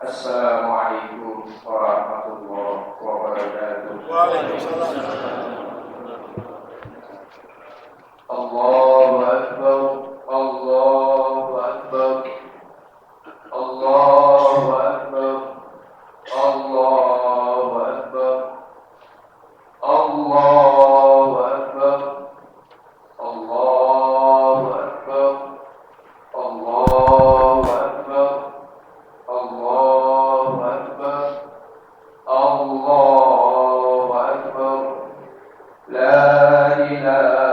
Assalamualaikum warahmatullahi wabarakatuh. Waalaikumsalam. Allahu Akbar, Allahu Akbar, Allahu Akbar, Allahu Akbar, Allahu Akbar, Allahu Akbar, Allahu Akbar, Allahu Akbar, Allahu Akbar, la ilaha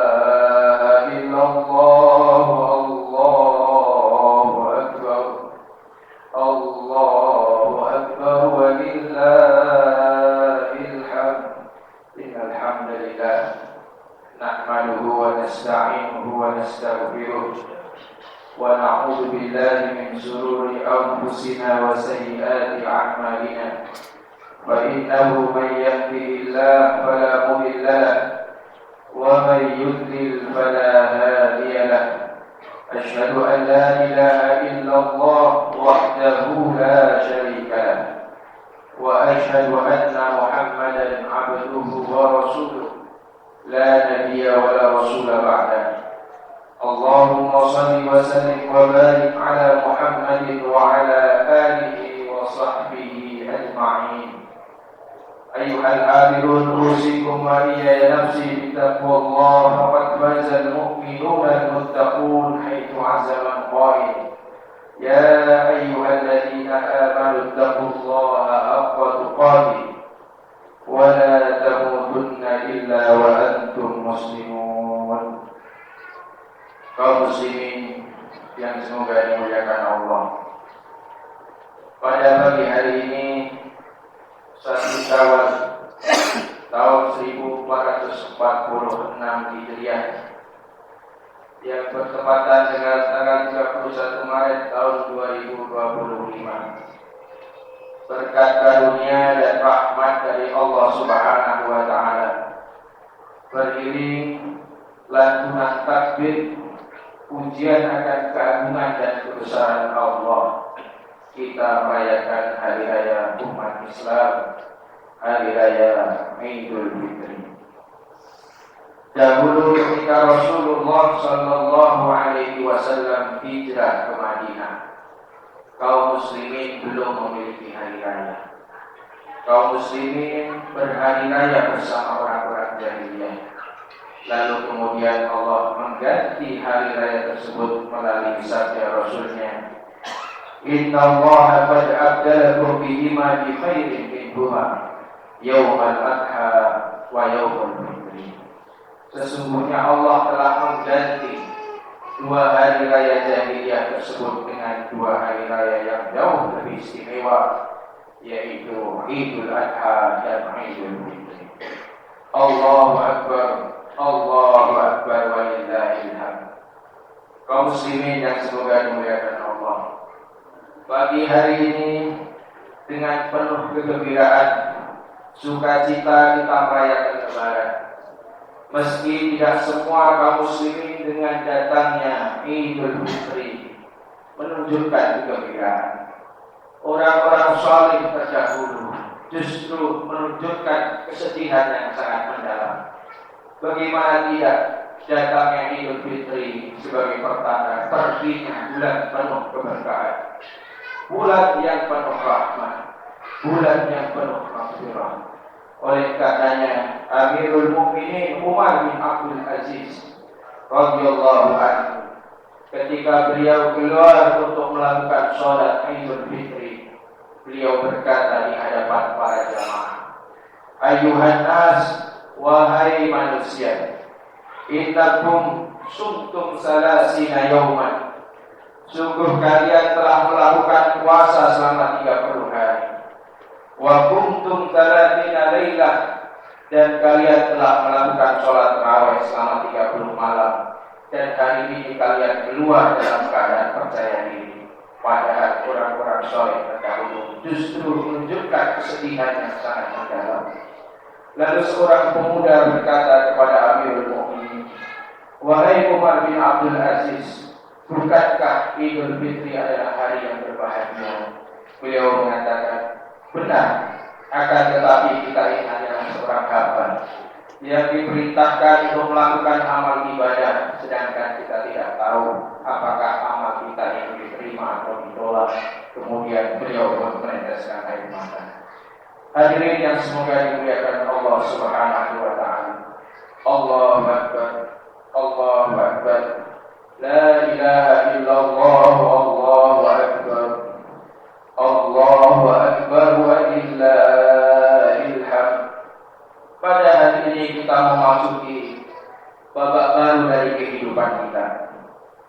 ونعوذ بالله من شرور أنفسنا وسيئات أعمالنا فإنه من يهده الله فلا مضل له ومن يضلل فلا هادي له أشهد أن لا إله إلا الله وحده لا شريك له وأشهد أن محمدا عبده ورسوله لا نبي ولا رسول بعده اللهم صل وسلم وبارك على محمد وعلى آله وصحبه أجمعين أيها العابدون أوصيكم وإياي نفسي بتقوى الله وقد فاز المؤمنون المتقون حيث عز من قائل يا أيها الذين آمنوا اتقوا الله حق تقاته ولا تموتن إلا وأنتم مسلمون. Kaum muslimin yang semoga dimuliakan Allah, pada pagi hari ini 1 Syawal tahun 1446 Hijriah yang bertepatan dengan tanggal 31 Maret tahun 2025, berkat karunia dan rahmat dari Allah Subhanahu wa taala, beriring lantunan takbir pujian akan keagungan dan kebesaran Allah, kita merayakan hari raya umat Islam, hari raya Idul Fitri. Dahulu ketika Rasulullah sallallahu alaihi wasallam hijrah ke Madinah, kaum muslimin belum memiliki hari raya. Kaum muslimin berhari raya bersama orang-orang jahiliyah. Lalu kemudian Allah mengganti hari raya tersebut melalui sabda Rasulnya, Inna Allah qad abdalakum bihima bi khairin minhuma yaumal adha wa yaumul fitri. Sesungguhnya Allah telah mengganti dua hari raya jahiliyah tersebut dengan dua hari raya yang jauh lebih istimewa, yaitu Idul Adha dan Idul Fitri. Allahu Akbar, Allahu Akbar walillahil hamd. Kaum muslimin yang semoga dimuliakan Allah, pagi hari ini dengan penuh kegembiraan, sukacita kita merayakan Lebaran. Meski tidak semua kaum muslimin dengan datangnya Idul Fitri menunjukkan kegembiraan, orang-orang saleh terdahulu justru menunjukkan kesedihan yang sangat mendalam. Bagaimana tidak datangnya Idul Fitri sebagai pertanda perginya bulan penuh keberkahan, bulan yang penuh rahmat, bulan yang penuh maghfirah. Oleh karenanya Amirul Mukminin Umar bin Abdul Aziz radhiyallahu anhu, ketika beliau keluar untuk melakukan sholat Idul Fitri, beliau berkata di hadapan para jamaah, Ayuhan nas, wahai manusia, innakum sumtum salasina yauman, sungguh kalian telah melakukan puasa selama 30 hari. Wa kuntum talatina lailah, dan kalian telah melakukan sholat tarawih selama 30 malam. Dan hari ini kalian keluar dalam keadaan percaya diri. Padahal orang-orang soleh terdahulu justru menunjukkan kesedihan yang sangat mendalam. Lalu seorang pemuda berkata kepada Amirul Mukminin, wahai Umar bin Abdul Aziz, bukankah Idul Fitri adalah hari yang berbahagia? Beliau mengatakan, Benar, akan tetapi kita ini hanyalah seorang hamba yang diperintahkan untuk melakukan amal ibadah, sedangkan kita tidak tahu apakah amal kita itu diterima atau ditolak. Kemudian beliau pun meneteskan air mata. Hadirin yang semoga dimuliakan Allah Subhanahu wa taala. Allahu Akbar. Allahu Akbar. La ilaha illallah. Allahu Akbar. Allahu Akbar wa lillahil hamd. Pada hari ini kita memasuki babak baru dari kehidupan kita.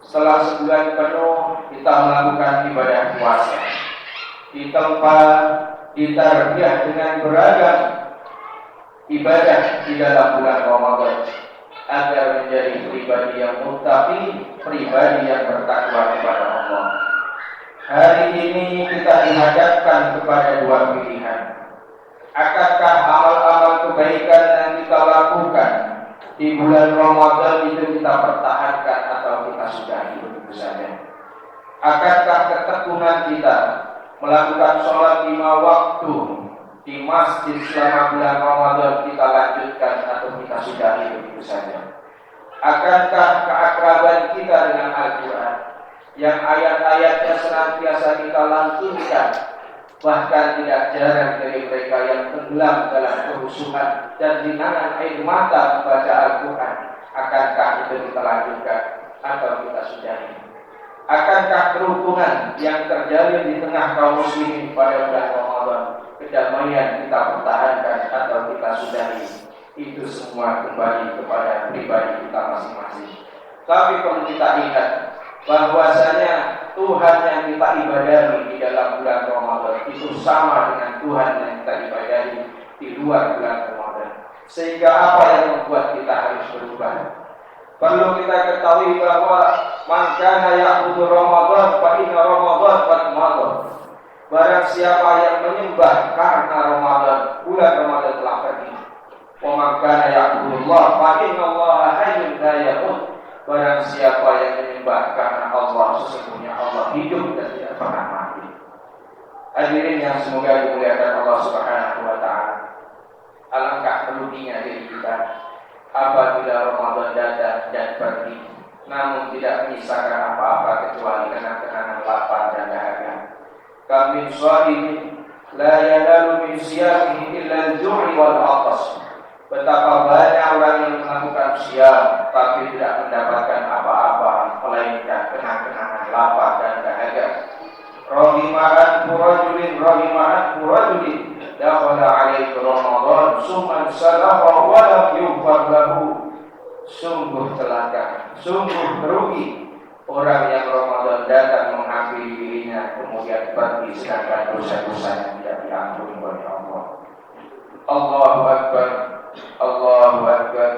Setelah sebulan penuh kita melakukan ibadah puasa di tempat ditarbiyah dengan beragam ibadah di dalam bulan Ramadan agar menjadi pribadi yang muttaqi, pribadi yang bertakwa kepada Allah. Hari ini kita dihadapkan kepada dua pilihan. Akankah amal-amal kebaikan yang kita lakukan di bulan Ramadan itu kita pertahankan atau kita sudahi begitu saja? Akankah ketekunan kita melakukan sholat 5 waktu di masjid selama bulan Ramadan kita lanjutkan atau kita sudahi begitu saja? Akankah keakraban kita dengan Al-Quran yang ayat-ayatnya senantiasa kita lantunkan, bahkan tidak jarang dari mereka yang tenggelam dalam kehusuhan dan genangan air mata membaca Al-Quran, akankah itu kita lanjutkan atau kita sudahi? Akankah kerukunan yang terjalin di tengah kaum muslimin pada bulan Ramadan, kedamaian kita pertahankan atau kita sudahi? Itu semua kembali kepada pribadi kita masing-masing. Tapi perlu kita ingat bahwasanya Tuhan yang kita ibadahi di dalam bulan Ramadan itu sama dengan Tuhan yang kita ibadahi di luar bulan Ramadan. Sehingga apa yang membuat kita harus berubah? Perlu kita ketahui bahwa man kana ya'budu Ramadan fa inna Ramadan qad madha. Barang siapa yang menyembah karena Ramadan, bulan Ramadan telah pergi. Wa man kana ya'budu Allah fa inna Allah hayyun la yamut. Barang siapa yang menyembah karena Allah, sesungguhnya Allah hidup dan tidak pernah mati. Hadirin yang semoga dimuliakan Allah Subhanahu wa taala. Alangkah meruginya diri kita apabila Ramadan datang dan pergi, namun tidak menyisakan apa-apa kecuali kenang-kenangan lapar dan dahaga. Kam min shaimin la yanalu min siyamihi illa al-ju'i wal 'atash. Betapa banyak orang yang melakukan siam tapi tidak mendapatkan apa-apa melainkan kenang-kenangan lapar dan dahaga. Rahima'an rajulin dakhala alaihi Ramadan summan salafa wa lam yughfar lahu. Sungguh celaka, sungguh merugi orang yang Ramadan datang menghampiri dirinya kemudian pergi sedangkan dosa-dosanya tidak diampuni oleh Allah. Allahu Akbar. Allahu Akbar.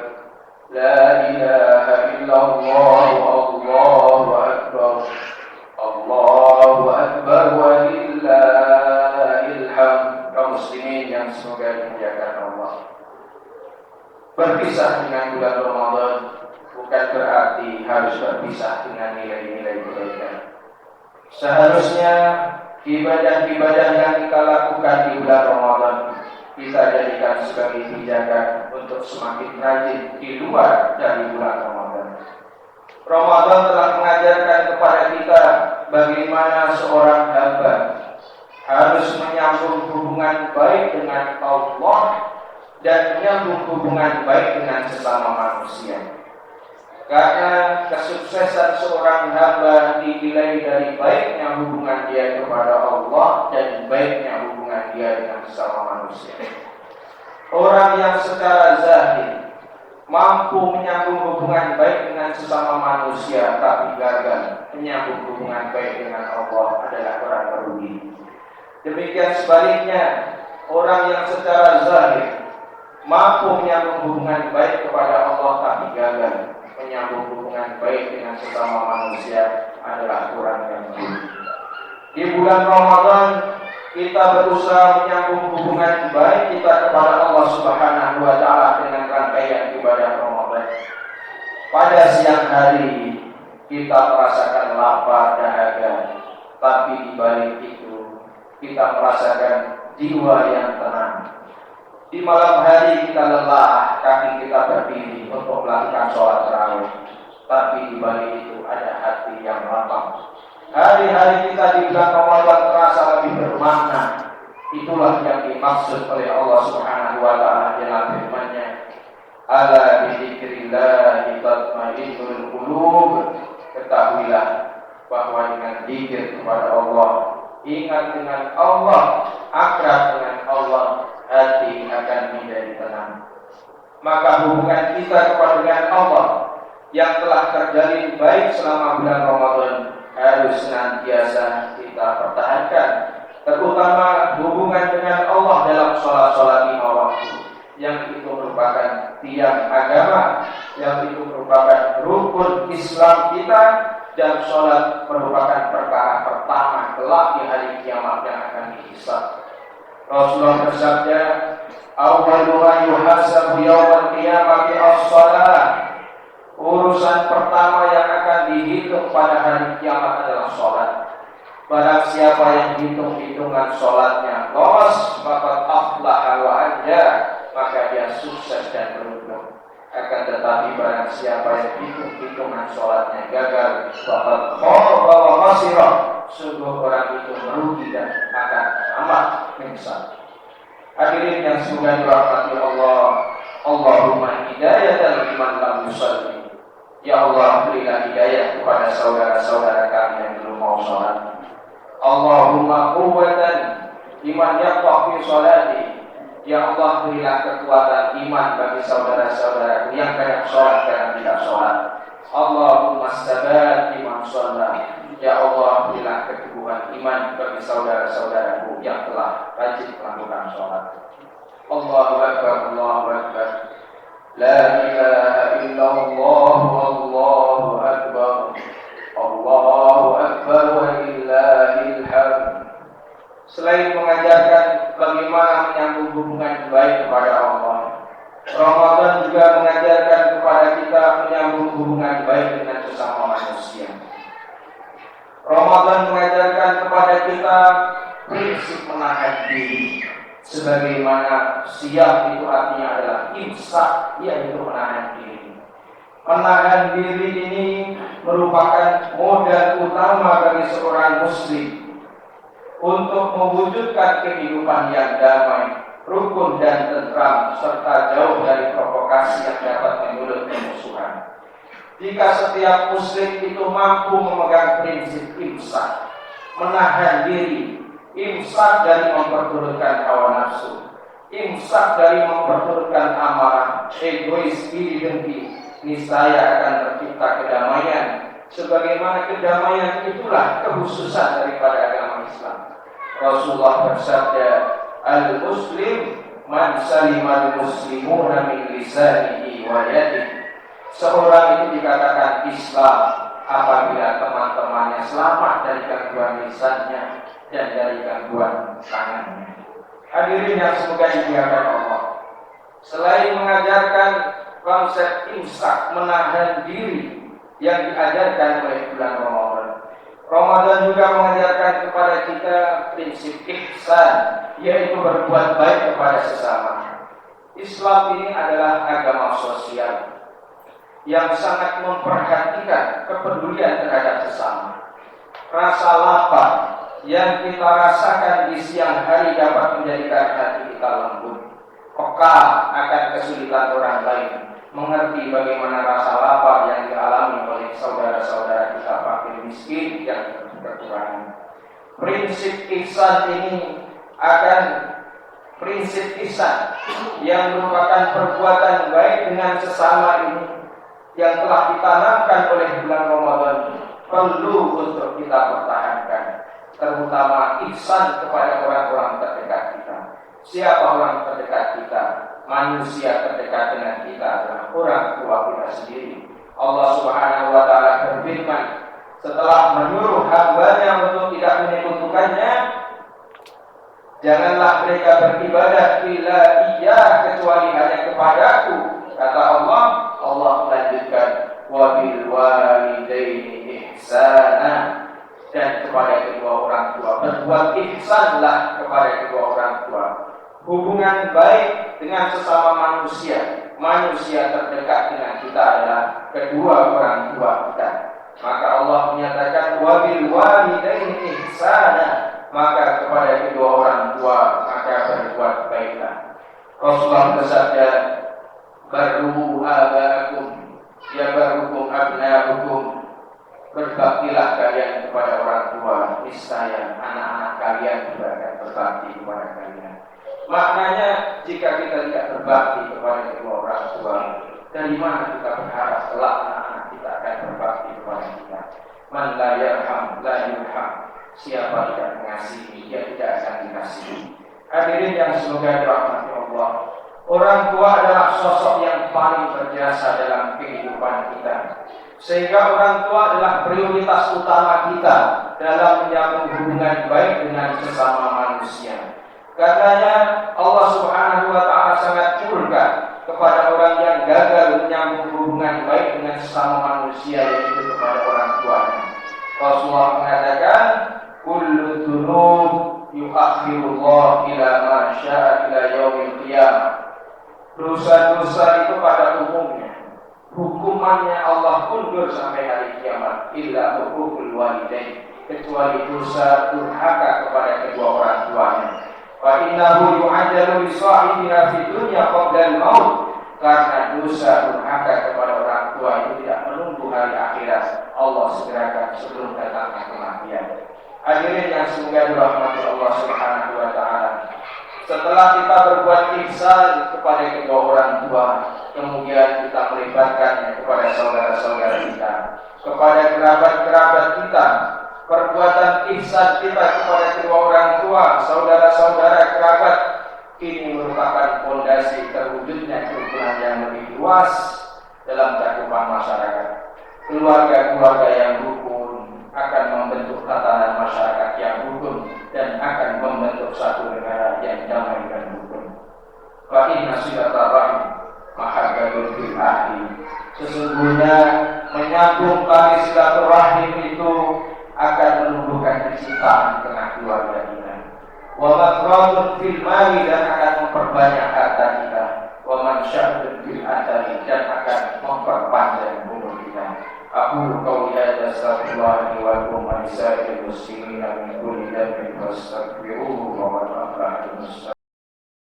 La ilaha illallah. Allahu Akbar. Allahu Akbar wa lillahil hamd. Kaum muslimin yang semoga dimuliakan Allah. Berpisah dengan bulan Ramadan bukan berarti harus berpisah dengan nilai-nilai kebaikan. Seharusnya ibadah-ibadah yang kita lakukan di bulan Ramadan kita jadikan sebagai pijakan untuk semakin rajin di luar dari bulan Ramadan. Ramadan telah mengajarkan kepada kita bagaimana seorang hamba harus menyambung hubungan baik dengan Allah dan menyambung hubungan baik dengan sesama manusia. Karena kesuksesan seorang hamba dinilai dari baiknya hubungan dia kepada Allah dan baiknya hubungan dia dengan sesama manusia. Orang yang secara zahir mampu menyambung hubungan baik dengan sesama manusia tapi gagal menyambung hubungan baik dengan Allah adalah orang merugi. Demikian sebaliknya, orang yang secara zahir mampu menyambung hubungan baik kepada Allah tapi gagal menyambung hubungan baik dengan sesama manusia adalah orang yang merugi. Di bulan Ramadan kita berusaha menyambung hubungan baik kita kepada Allah Subhanahu wa taala dengan rangkaian ibadah Ramadan. Pada siang hari kita merasakan lapar dahaga, tapi di balik itu kita merasakan jiwa yang tenang. Di malam hari kita lelah, kaki kita berdiri untuk melakukan sholat tarawih. Tapi di balik itu ada hati yang lapang. Hari-hari kita di bulan Ramadan terasa lebih bermakna. Itulah yang dimaksud oleh Allah Subhanahu wa taala dalam firman-Nya, "Ala bi dzikrillah tatma'innul qulub." Ketahuilah bahwa dengan zikir kepada Allah, ingat dengan Allah, akrab dengan Allah, hati akan menjadi tenang. Maka hubungan kita kepada dengan Allah yang telah terjalin baik selama bulan Ramadan harus senantiasa kita pertahankan, terutama hubungan dengan Allah dalam sholat-sholat lima waktu, yang itu merupakan tiang agama, yang itu merupakan rukun Islam kita, dan sholat merupakan perkara pertama kelak di hari kiamat yang akan dihisab. Rasulullah bersabda, "Awwalu ma yuhasabu yawmal qiyamati as-shalah." Urusan pertama yang akan dihitung pada hari kiamat adalah sholat. Barang siapa yang hitung-hitungan sholatnya lolos, maka aflaha wa anja, maka dia sukses dan beruntung. Akan tetapi barang siapa yang hitung-hitungan sholatnya gagal, faqad khaba wa khasira, sungguh orang itu merugi dan akan amat menyesal. Hadirin yang semoga dirahmati Allah, Allahumma hidayatan liman lam yusalli. Ya Allah, berilah hidayah kepada saudara-saudara kami yang belum mau sholat. Allahumma quwwatan liman yaqwa fi sholati. Ya Allah, berilah kekuatan iman bagi saudara-saudaraku yang banyak sholat dan tidak sholat. Allahumma sabat liman sholat. Ya Allah, berilah keteguhan iman bagi saudara-saudaraku yang telah rajin melakukan sholat. Allahu Akbar, Allahu Akbar. La ilaha illallah, Allahu Akbar. Allahu Akbar wa lillahil hamd. Selain mengajarkan bagaimana menyambung hubungan baik kepada Allah, Ramadan juga mengajarkan kepada kita menyambung hubungan baik dengan sesama manusia. Ramadan mengajarkan kepada kita prinsip menahan diri. Sebagaimana siap itu artinya adalah imsak, yaitu menahan diri. Menahan diri ini merupakan modal utama bagi seorang muslim untuk mewujudkan kehidupan yang damai, rukun dan tentram, serta jauh dari provokasi yang dapat menyulut kemusuhan. Jika setiap muslim itu mampu memegang prinsip imsak, menahan diri, imsak dari memperturutkan hawa nafsu, imsak dari memperturutkan amarah, egois, iri dengki, niscaya akan tercipta kedamaian. Sebagaimana kedamaian itulah kekhususan daripada agama Islam. Rasulullah bersabda, "Al-Muslim man salimal muslimuna min lisanihi wa yadihi." Seorang itu dikatakan Islam apabila teman-temannya selamat dari gangguan lisannya dan dari gangguan tangannya. Hadirin yang semoga dimuliakan Allah, selain mengajarkan konsep imsak, menahan diri yang diajarkan oleh bulan Ramadan, Ramadan juga mengajarkan kepada kita prinsip ihsan, yaitu berbuat baik kepada sesama. Islam ini adalah agama sosial yang sangat memperhatikan kepedulian terhadap sesama. Rasa lapar yang kita rasakan di siang hari dapat menjadikan hati kita lembut, peka akan kesulitan orang lain, mengerti bagaimana rasa lapar yang dialami oleh saudara-saudara kita fakir miskin yang kekurangan. Prinsip ihsan ini akan prinsip ihsan yang merupakan perbuatan baik dengan sesama ini yang telah ditanamkan oleh bulan Ramadan perlu untuk kita pertahankan, terutama ihsan kepada orang-orang terdekat kita. Siapa orang terdekat kita? Manusia terdekat dengan kita adalah orang tua kita sendiri. Allah Subhanahu wa taala berfirman setelah menyuruh hamba-Nya untuk tidak menyekutukannya, janganlah mereka beribadah illa Iya, kecuali hanya kepadaku. Kata Allah, Allah melanjutkan wa bil walidaini ihsana, dan kepada kedua orang tua. Berbuat ihsanlah kepada kedua orang tua. Hubungan baik dengan sesama manusia. Manusia terdekat dengan kita adalah kedua orang tua kita. Maka Allah menyatakan wabil walidaini ihsana, maka kepada kedua orang tua maka berbuat baiklah. Rasulullah bersabda, "Barru abaakum yabarrukum abnaukum." Berbaktilah kalian kepada orang tua, niscaya anak-anak kalian juga akan berbakti kepada kalian. Maknanya, jika kita tidak berbakti kepada kedua orang tua, dari mana kita berharap kelak anak-anak kita akan berbakti kepada kita? Man la yarham la yurham. Siapa tidak mengasihi, dia tidak akan dikasihi. Hadirin yang semoga dirahmati Allah, orang tua adalah sosok yang paling berjasa dalam kehidupan kita. Sehingga orang tua adalah prioritas utama kita dalam menyambung hubungan baik dengan sesama manusia. Katanya Allah Subhanahu wa Ta'ala sangat murka kepada orang yang gagal menyambung hubungan baik dengan sesama manusia, yaitu kepada orang tuanya. Rasulullah mengatakan, kullu dzunub yuakhirullah ila ma syaa ila yaumil qiyamah. Dosa-dosa itu pada umumnya hukumannya Allah undur sampai hari kiamat, illa huququl walidain, kecuali dosa durhaka kepada kedua orang tuanya. Fa innahu yu'ajjalu li sahibiha fid dunya qabla al-maut, karena dosa durhaka kepada orang tua itu tidak menunggu hari akhirat, Allah segerakan sebelum datangnya kematian. Hadirin yang semoga dirahmati Allah Subhanahu wa Ta'ala, setelah kita berbuat ihsan kepada kedua orang tua, kemudian kita melibatkannya kepada saudara-saudara kita, kepada kerabat-kerabat kita. Perbuatan ihsan kita kepada kedua orang tua, saudara-saudara, kerabat, ini merupakan fondasi terwujudnya kerukunan yang lebih luas dalam cakupan masyarakat. Keluarga-keluarga yang rukun akan membentuk tatanan masyarakat yang rukun dan akan membentuk satu negara yang damai dan rukun. Fa inna silaturahim mahabbatul fil ahli. Sesungguhnya menyambung tali silaturahim itu akan menumbuhkan kecintaan di tengah keluarga kita. Wa mafradun fil mali, dan akan memperbanyak harta kita. Wa mansya'un fil adari, dan akan memperpanjang umur kita. Aku qauli hadza astaghfirullah wa lakum wa lisa'il muslimin min kulli dhanbin fastaghfiruhu wa